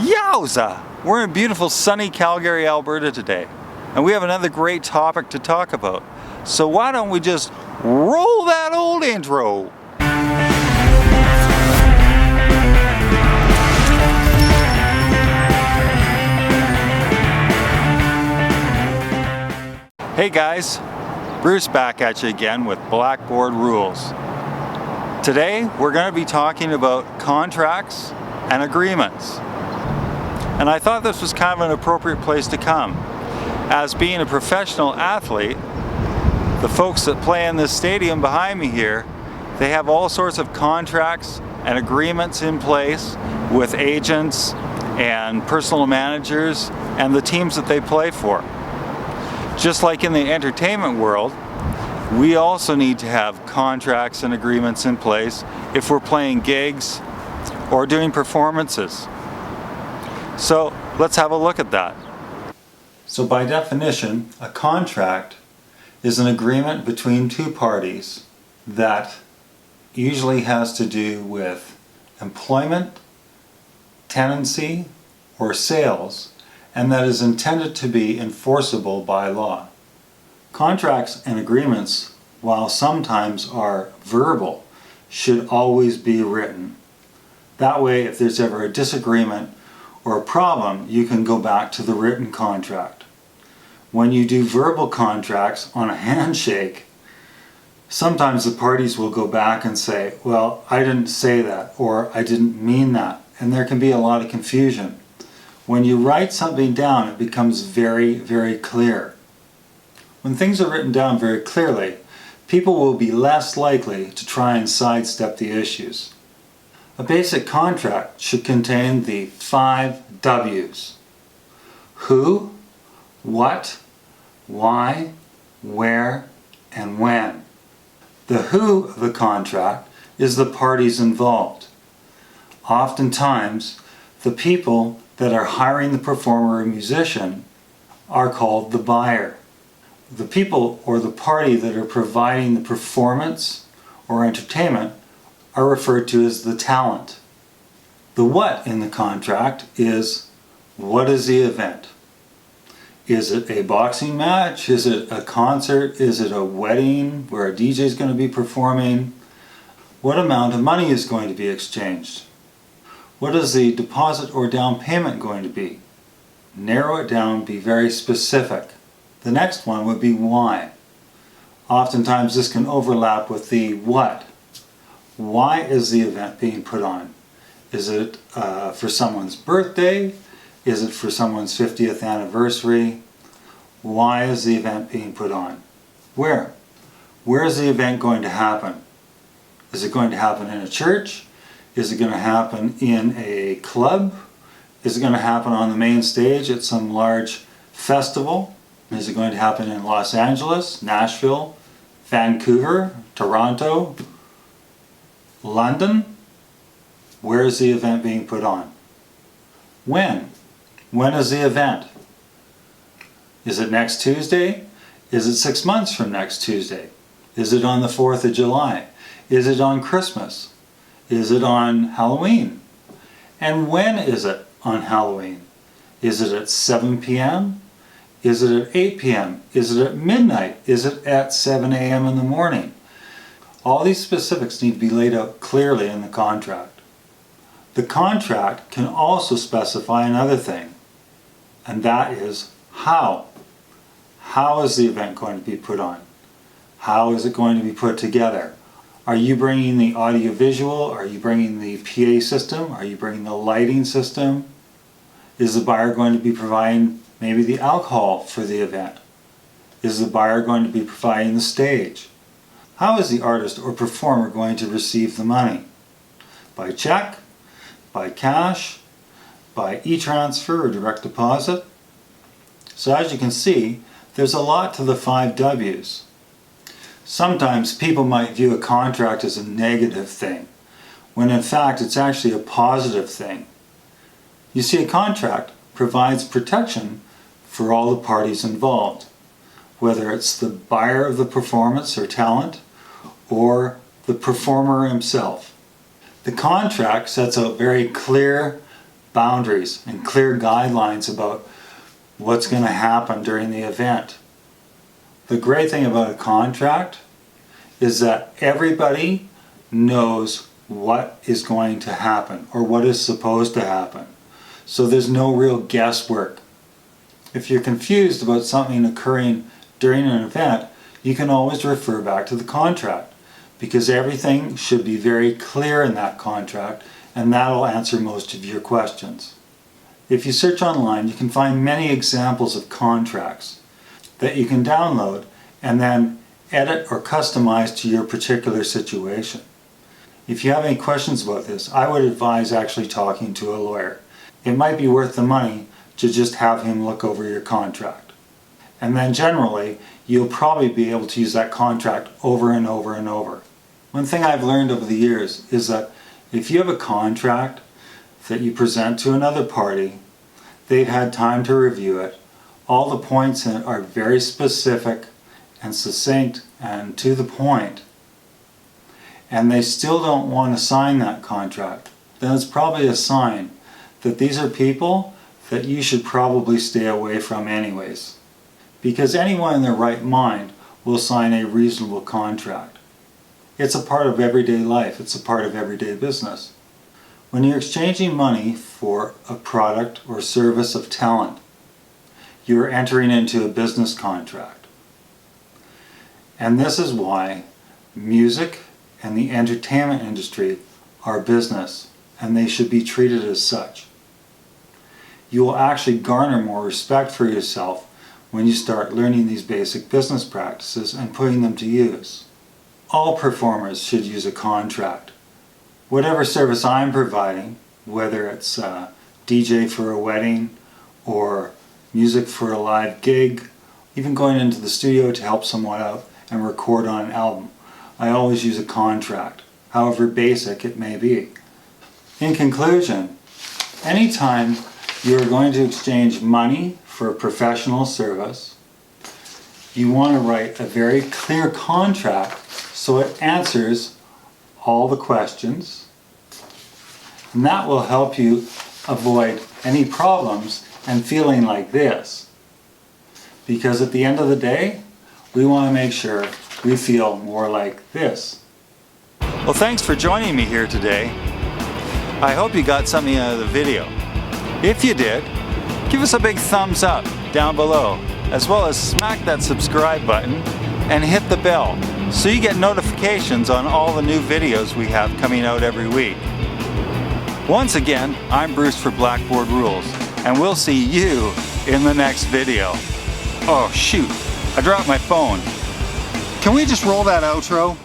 Yowza! We're in beautiful sunny Calgary, Alberta today, and we have another great topic to talk about. So why don't we just roll that old intro? Hey guys, Bruce back at you again with Blackboard Rules. Today we're going to be talking about contracts and agreements. And I thought this was kind of an appropriate place to come. As being a professional athlete, the folks that play in this stadium behind me here, they have all sorts of contracts and agreements in place with agents and personal managers and the teams that they play for. Just like in the entertainment world, we also need to have contracts and agreements in place if we're playing gigs or doing performances. So let's have a look at that. So by definition, a contract is an agreement between two parties that usually has to do with employment, tenancy, or sales, and that is intended to be enforceable by law. Contracts and agreements, while sometimes are verbal, should always be written. That way, if there's ever a disagreement or a problem, you can go back to the written contract. When you do verbal contracts on a handshake, sometimes the parties will go back and say, well, I didn't say that, or I didn't mean that, and there can be a lot of confusion. When you write something down, it becomes very, very clear. When things are written down very clearly, people will be less likely to try and sidestep the issues. A basic contract should contain the 5 W's. Who, what, why, where, and when. The who of the contract is the parties involved. Oftentimes, the people that are hiring the performer or musician are called the buyer. The people or the party that are providing the performance or entertainment are referred to as the talent. The what in the contract is, what is the event? Is it a boxing match? Is it a concert? Is it a wedding where a DJ is going to be performing? What amount of money is going to be exchanged? What is the deposit or down payment going to be? Narrow it down, be very specific. The next one would be why. Oftentimes this can overlap with the what. Why is the event being put on? Is it for someone's birthday? Is it for someone's 50th anniversary? Why is the event being put on? Where? Where is the event going to happen? Is it going to happen in a church? Is it going to happen in a club? Is it going to happen on the main stage at some large festival? Is it going to happen in Los Angeles, Nashville, Vancouver, Toronto, London? Where is the event being put on? When? When is the event? Is it next Tuesday? Is it 6 months from next Tuesday? Is it on the 4th of July? Is it on Christmas? Is it on Halloween? And when is it on Halloween? Is it at 7 p.m.? Is it at 8 p.m.? Is it at midnight? Is it at 7 a.m. in the morning? All these specifics need to be laid out clearly in the contract. The contract can also specify another thing, and that is how. How is the event going to be put on? How is it going to be put together? Are you bringing the audio-visual? Are you bringing the PA system? Are you bringing the lighting system? Is the buyer going to be providing maybe the alcohol for the event? Is the buyer going to be providing the stage? How is the artist or performer going to receive the money? By check? By cash? By e-transfer or direct deposit? So as you can see, there's a lot to the 5 W's. Sometimes people might view a contract as a negative thing, when in fact it's actually a positive thing. You see, a contract provides protection for all the parties involved, whether it's the buyer of the performance or talent, or the performer himself. The contract sets out very clear boundaries and clear guidelines about what's going to happen during the event. The great thing about a contract is that everybody knows what is going to happen or what is supposed to happen. So there's no real guesswork. If you're confused about something occurring during an event, you can always refer back to the contract, because everything should be very clear in that contract, and that'll answer most of your questions. If you search online, you can find many examples of contracts that you can download and then edit or customize to your particular situation. If you have any questions about this, I would advise actually talking to a lawyer. It might be worth the money to just have him look over your contract. And then generally, you'll probably be able to use that contract over and over and over. One thing I've learned over the years is that if you have a contract that you present to another party, they've had time to review it, all the points in it are very specific and succinct and to the point, and they still don't want to sign that contract, then it's probably a sign that these are people that you should probably stay away from anyways. Because anyone in their right mind will sign a reasonable contract. It's a part of everyday life. It's a part of everyday business. When you're exchanging money for a product or service of talent, you're entering into a business contract. And this is why music and the entertainment industry are business, and they should be treated as such. You will actually garner more respect for yourself when you start learning these basic business practices and putting them to use. All performers should use a contract. Whatever service I'm providing, whether it's DJ for a wedding or music for a live gig, even going into the studio to help someone out and record on an album, I always use a contract, however basic it may be. In conclusion, anytime you're going to exchange money for a professional service, you want to write a very clear contract so it answers all the questions, and that will help you avoid any problems and feeling like this. Because at the end of the day, we want to make sure we feel more like this. Well, thanks for joining me here today. I hope you got something out of the video. If you did, give us a big thumbs up down below, as well as smack that subscribe button and hit the bell so you get notifications on all the new videos we have coming out every week. Once again, I'm Bruce for Blackboard Rules, and we'll see you in the next video. Oh shoot, I dropped my phone. Can we just roll that outro?